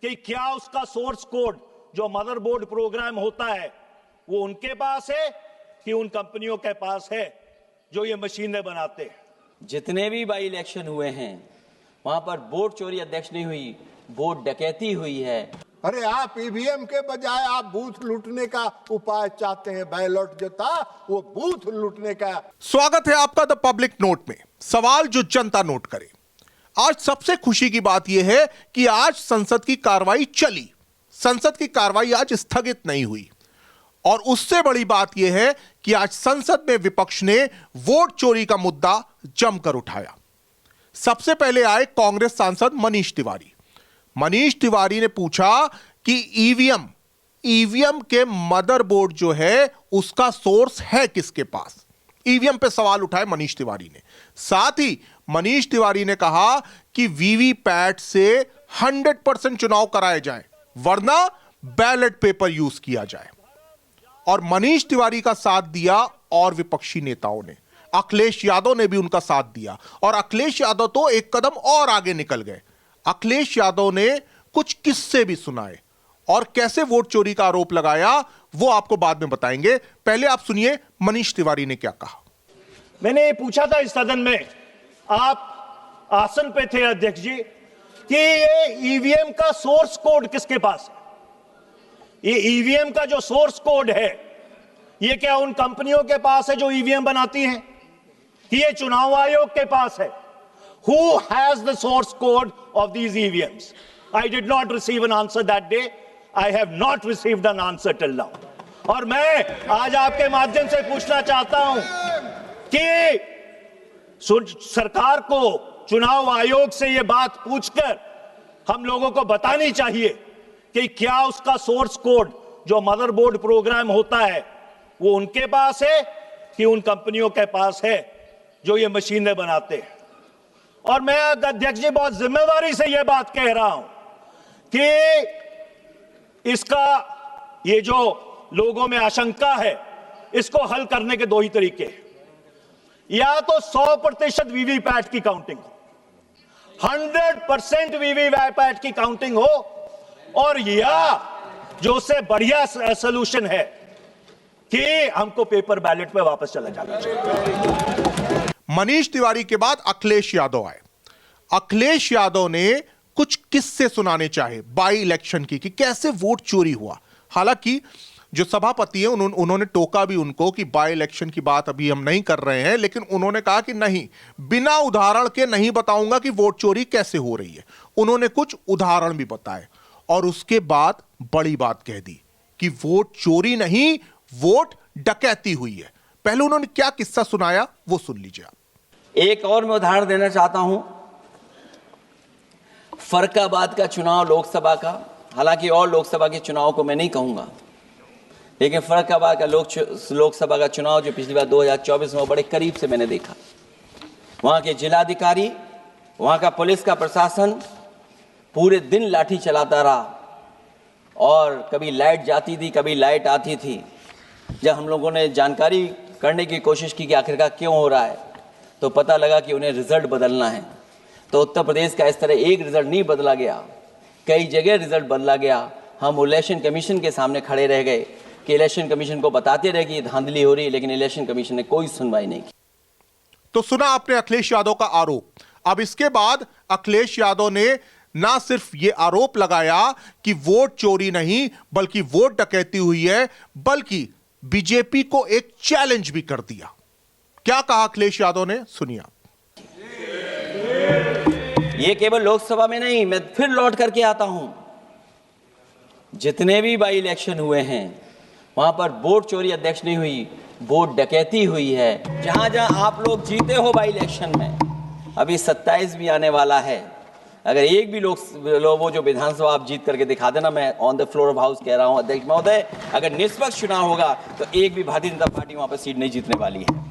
कि क्या उसका सोर्स कोड जो मदरबोर्ड प्रोग्राम होता है वो उनके पास है कि उन कंपनियों के पास है जो ये मशीनें बनाते हैं। जितने भी बाई इलेक्शन हुए हैं वहां पर वोट चोरी अध्यक्ष नहीं हुई, वोट डकैती हुई है। अरे आप ईवीएम के बजाय आप बूथ लूटने का उपाय चाहते हैं। बैलेट जो था वो बूथ लूटने का। स्वागत है आपका द पब्लिक नोट में। सवाल जो जनता नोट करे। आज सबसे खुशी की बात यह है कि आज संसद की कार्रवाई चली। संसद की कार्रवाई आज स्थगित नहीं हुई और उससे बड़ी बात यह है कि आज संसद में विपक्ष ने वोट चोरी का मुद्दा जमकर उठाया। सबसे पहले आए कांग्रेस सांसद मनीष तिवारी। मनीष तिवारी ने पूछा कि ईवीएम के मदरबोर्ड जो है उसका सोर्स है किसके पास। ईवीएम पे सवाल उठाए मनीष तिवारी ने। साथ ही मनीष तिवारी ने कहा कि वीवीपैट से 100% चुनाव कराए जाए वरना बैलेट पेपर यूज किया जाए। और मनीष तिवारी का साथ दिया और विपक्षी नेताओं ने। अखिलेश यादव ने भी उनका साथ दिया और अखिलेश यादव तो एक कदम और आगे निकल गए। अखिलेश यादव ने कुछ किस्से भी सुनाए और कैसे वोट चोरी का आरोप लगाया वो आपको बाद में बताएंगे। पहले आप सुनिए मनीष तिवारी ने क्या कहा। मैंने ये पूछा था इस सदन में, आप आसन पे थे अध्यक्ष जी, कि ये ईवीएम का सोर्स कोड किसके पास है। ये ईवीएम का जो सोर्स कोड है ये क्या उन कंपनियों के पास है जो ईवीएम बनाती हैं कि ये चुनाव आयोग के पास है। Who has the source code of these EVMs? I did not receive an answer that day. I have not received an answer till now. और मैं आज आपके माध्यम से पूछना चाहता हूं कि सरकार को चुनाव आयोग से यह बात पूछकर हम लोगों को बतानी चाहिए कि क्या उसका सोर्स कोड जो मदरबोर्ड प्रोग्राम होता है वो उनके पास है कि उन कंपनियों के पास है जो ये मशीनें बनाते हैं। और मैं अध्यक्ष जी बहुत जिम्मेदारी से यह बात कह रहा हूं कि इसका ये जो लोगों में आशंका है इसको हल करने के दो ही तरीके हैं। या तो 100% वीवीपैट की काउंटिंग हो, 100% वीवीपैट की काउंटिंग हो, और या जो उससे बढ़िया सलूशन है कि हमको पेपर बैलेट पे वापस चला जाना चाहिए। मनीष तिवारी के बाद अखिलेश यादव आए। अखिलेश यादव ने कुछ किस्से सुनाने चाहे बाई इलेक्शन की कि कैसे वोट चोरी हुआ। हालांकि जो सभापति हैं उन्होंने टोका भी उनको कि बाई इलेक्शन की बात अभी हम नहीं कर रहे हैं, लेकिन उन्होंने कहा कि नहीं, बिना उदाहरण के नहीं बताऊंगा कि वोट चोरी कैसे हो रही है। उन्होंने कुछ उदाहरण भी बताए और उसके बाद बड़ी बात कह दी कि वोट चोरी नहीं, वोट डकैती हुई है। पहले उन्होंने क्या किस्सा सुनाया वो सुन लीजिए आप। एक और मैं उदाहरण देना चाहता हूं, फरक्काबाद का चुनाव लोकसभा का। हालांकि और लोकसभा के चुनाव को मैं नहीं कहूंगा, लेकिन फरक्काबाद का लोकसभा का चुनाव जो पिछली बार 2024 में बड़े करीब से मैंने देखा। वहां के जिलाधिकारी, वहां का पुलिस का प्रशासन पूरे दिन लाठी चलाता रहा और कभी लाइट जाती थी, कभी लाइट आती थी। जब हम लोगों ने जानकारी करने की कोशिश की कि आखिरकार क्यों हो रहा है, तो पता लगा कि उन्हें रिजल्ट बदलना है। तो उत्तर प्रदेश का इस तरह एक रिजल्ट नहीं बदला गया, कई जगह रिजल्ट बदला गया। हम इलेक्शन कमीशन के सामने खड़े रह गए कि इलेक्शन कमीशन को बताते रहे कि धांधली हो रही है, लेकिन इलेक्शन कमीशन ने कोई सुनवाई नहीं की। तो सुना आपने अखिलेश यादव का आरोप। अब इसके बाद अखिलेश यादव ने ना सिर्फ यह आरोप लगाया कि वोट चोरी नहीं बल्कि वोट डकैती हुई है, बल्कि बीजेपी को एक चैलेंज भी कर दिया। क्या कहा अखिलेश यादव ने, सुनिए। ये केवल लोकसभा में नहीं, मैं फिर लौट करके आता हूं, जितने भी बाई इलेक्शन हुए हैं वहां पर वोट चोरी अध्यक्ष नहीं हुई, वोट डकैती हुई है। जहां जहां आप लोग जीते हो बाई इलेक्शन में, अभी 27 भी आने वाला है, अगर एक भी लोग वो जो विधानसभा आप जीत करके दिखा देना, मैं on the floor of house कह रहा हूं अध्यक्ष महोदय, अगर निष्पक्ष चुनाव होगा तो एक भी भारतीय जनता पार्टी वहां पर सीट नहीं जीतने वाली है।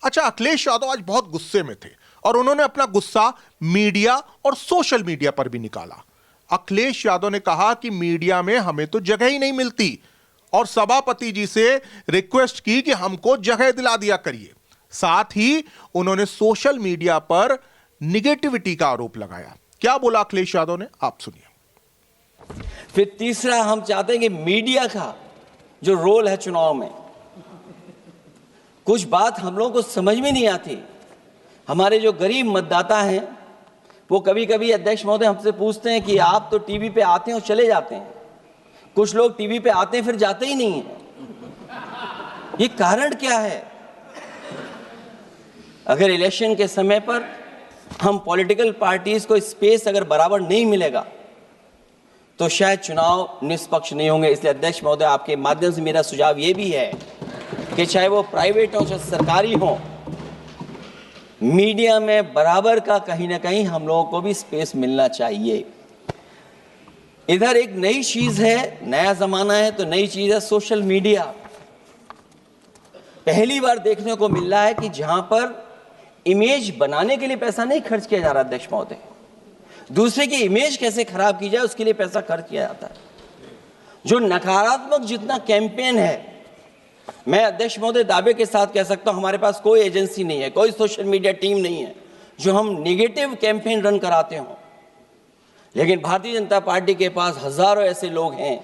अच्छा, अखिलेश यादव आज बहुत गुस्से में थे और उन्होंने अपना गुस्सा मीडिया और सोशल मीडिया पर भी निकाला। अखिलेश यादव ने कहा कि मीडिया में हमें तो जगह ही नहीं मिलती और सभापति जी से रिक्वेस्ट की कि हमको जगह दिला दिया करिए। साथ ही उन्होंने सोशल मीडिया पर निगेटिविटी का आरोप लगाया क्या बोला अखिलेश यादव ने, आप सुनिए। फिर तीसरा, हम चाहते हैं कि मीडिया का जो रोल है चुनाव में, कुछ बात हम लोगों को समझ में नहीं आती। हमारे जो गरीब मतदाता हैं वो कभी कभी अध्यक्ष महोदय हमसे पूछते हैं कि आप तो टीवी पे आते हैं और चले जाते हैं, कुछ लोग टीवी पे आते हैं फिर जाते ही नहीं हैं, ये कारण क्या है? अगर इलेक्शन के समय पर हम पॉलिटिकल पार्टीज को स्पेस अगर बराबर नहीं मिलेगा तो शायद चुनाव निष्पक्ष नहीं होंगे। इसलिए अध्यक्ष महोदय, आपके माध्यम से मेरा सुझाव ये भी है कि चाहे वो प्राइवेट हो चाहे सरकारी हो, मीडिया में बराबर का कहीं ना कहीं हम लोगों को भी स्पेस मिलना चाहिए। इधर एक नई चीज है, नया जमाना है, तो नई चीज है सोशल मीडिया। पहली बार देखने को मिल रहा है कि जहां पर इमेज बनाने के लिए पैसा नहीं खर्च किया जा रहा अध्यक्ष महोदय, दूसरे की इमेज कैसे खराब की जाए उसके लिए पैसा खर्च किया जाता है। जो नकारात्मक जितना कैंपेन है, मैं अध्यक्ष महोदय दावे के साथ कह सकता हूं, हमारे पास कोई एजेंसी नहीं है, कोई सोशल मीडिया टीम नहीं है जो हम नेगेटिव कैंपेन रन कराते हों, लेकिन भारतीय जनता पार्टी के पास हजारों ऐसे लोग हैं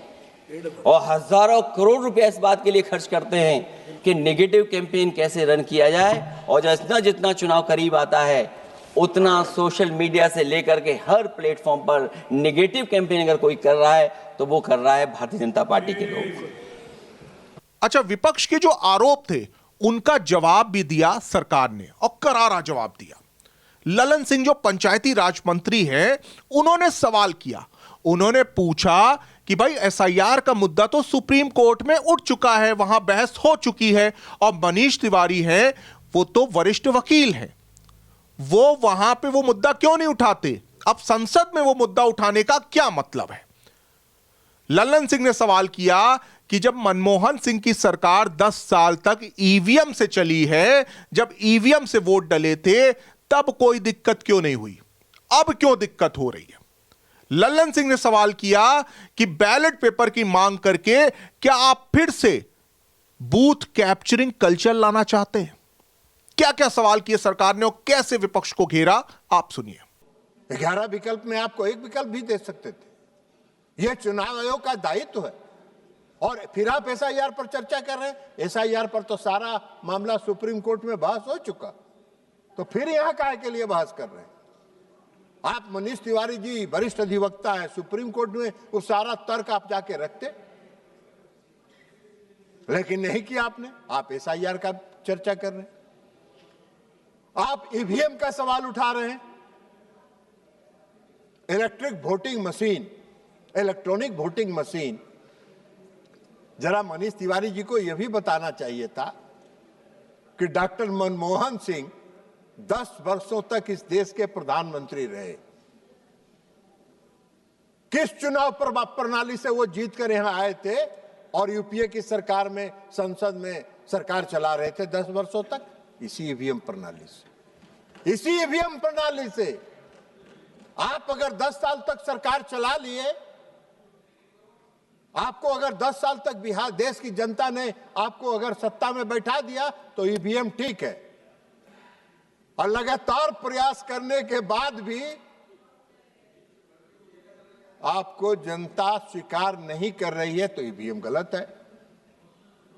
और हजारों करोड़ रुपए इस बात के लिए खर्च करते हैं कि नेगेटिव कैंपेन कैसे रन किया जाए। और जितना जितना चुनाव करीब आता है उतना सोशल मीडिया से लेकर के हर प्लेटफॉर्म पर नेगेटिव कैंपेन अगर कोई कर रहा है तो वो कर रहा है भारतीय जनता पार्टी के लोग। अच्छा, विपक्ष के जो आरोप थे उनका जवाब भी दिया सरकार ने, और करारा जवाब दिया। ललन सिंह जो पंचायती राज मंत्री हैं, उन्होंने सवाल किया, उन्होंने पूछा कि भाई एसआईआर का मुद्दा तो सुप्रीम कोर्ट में उठ चुका है, वहां बहस हो चुकी है, और मनीष तिवारी हैं, वो तो वरिष्ठ वकील हैं, वो वहां पे वो मुद्दा क्यों नहीं उठाते? अब संसद में वो मुद्दा उठाने का क्या मतलब है? ललन सिंह ने सवाल किया कि जब मनमोहन सिंह की सरकार 10 साल तक ईवीएम से चली है, जब ईवीएम से वोट डले थे, तब कोई दिक्कत क्यों नहीं हुई, अब क्यों दिक्कत हो रही है? ललन सिंह ने सवाल किया कि बैलेट पेपर की मांग करके क्या आप फिर से बूथ कैप्चरिंग कल्चर लाना चाहते हैं? क्या क्या सवाल किए सरकार ने और कैसे विपक्ष को घेरा, आप सुनिए। 11 विकल्प में आपको एक विकल्प भी दे सकते थे, यह चुनाव आयोग का दायित्व है। और फिर आप एसआईआर पर चर्चा कर रहे हैं, एसआईआर पर तो सारा मामला सुप्रीम कोर्ट में बहस हो चुका, तो फिर यहां काहे के लिए बहस कर रहे हैं? आप मनीष तिवारी जी वरिष्ठ अधिवक्ता है, सुप्रीम कोर्ट में वो सारा तर्क आप जाके रखते, लेकिन नहीं किया आपने। आप एसआईआर का चर्चा कर रहे हैं, आप ईवीएम का सवाल उठा रहे हैं। Electric voting machine, electronic voting machine, जरा मनीष तिवारी जी को यह भी बताना चाहिए था कि डॉक्टर मनमोहन सिंह 10 वर्षों तक इस देश के प्रधानमंत्री रहे। किस चुनाव प्रणाली से वो जीत कर यहां आए थे और यूपीए की सरकार में, संसद में सरकार चला रहे थे 10 वर्षों तक? इसी ईवीएम प्रणाली से, इसी ईवीएम प्रणाली से। आप अगर 10 साल तक सरकार चला लिए, आपको अगर 10 साल तक बिहार देश की जनता ने आपको अगर सत्ता में बैठा दिया तो ईवीएम ठीक है, और लगातार प्रयास करने के बाद भी आपको जनता स्वीकार नहीं कर रही है तो ईवीएम गलत है।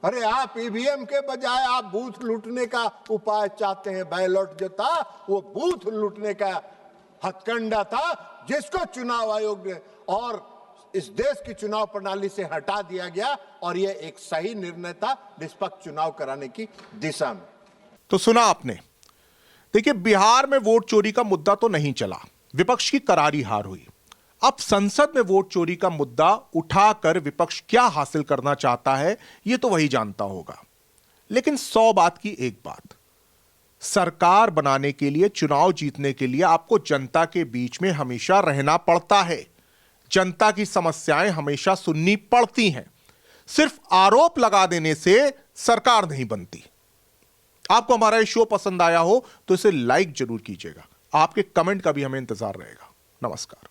अरे आप ईवीएम के बजाय आप बूथ लूटने का उपाय चाहते हैं। बैलेट जो था वो बूथ लूटने का हथकंडा था, जिसको चुनाव आयोग ने और इस देश की चुनाव प्रणाली से हटा दिया गया, और यह एक सही निर्णय था निष्पक्ष चुनाव कराने की दिशा में। तो सुना आपने। देखिए, बिहार में वोट चोरी का मुद्दा तो नहीं चला, विपक्ष की करारी हार हुई। अब संसद में वोट चोरी का मुद्दा उठाकर विपक्ष क्या हासिल करना चाहता है, यह तो वही जानता होगा। लेकिन 100 बात की एक बात, सरकार बनाने के लिए, चुनाव जीतने के लिए आपको जनता के बीच में हमेशा रहना पड़ता है, जनता की समस्याएं हमेशा सुननी पड़ती हैं। सिर्फ आरोप लगा देने से सरकार नहीं बनती। आपको हमारा ये शो पसंद आया हो तो इसे लाइक जरूर कीजिएगा। आपके कमेंट का भी हमें इंतजार रहेगा। नमस्कार।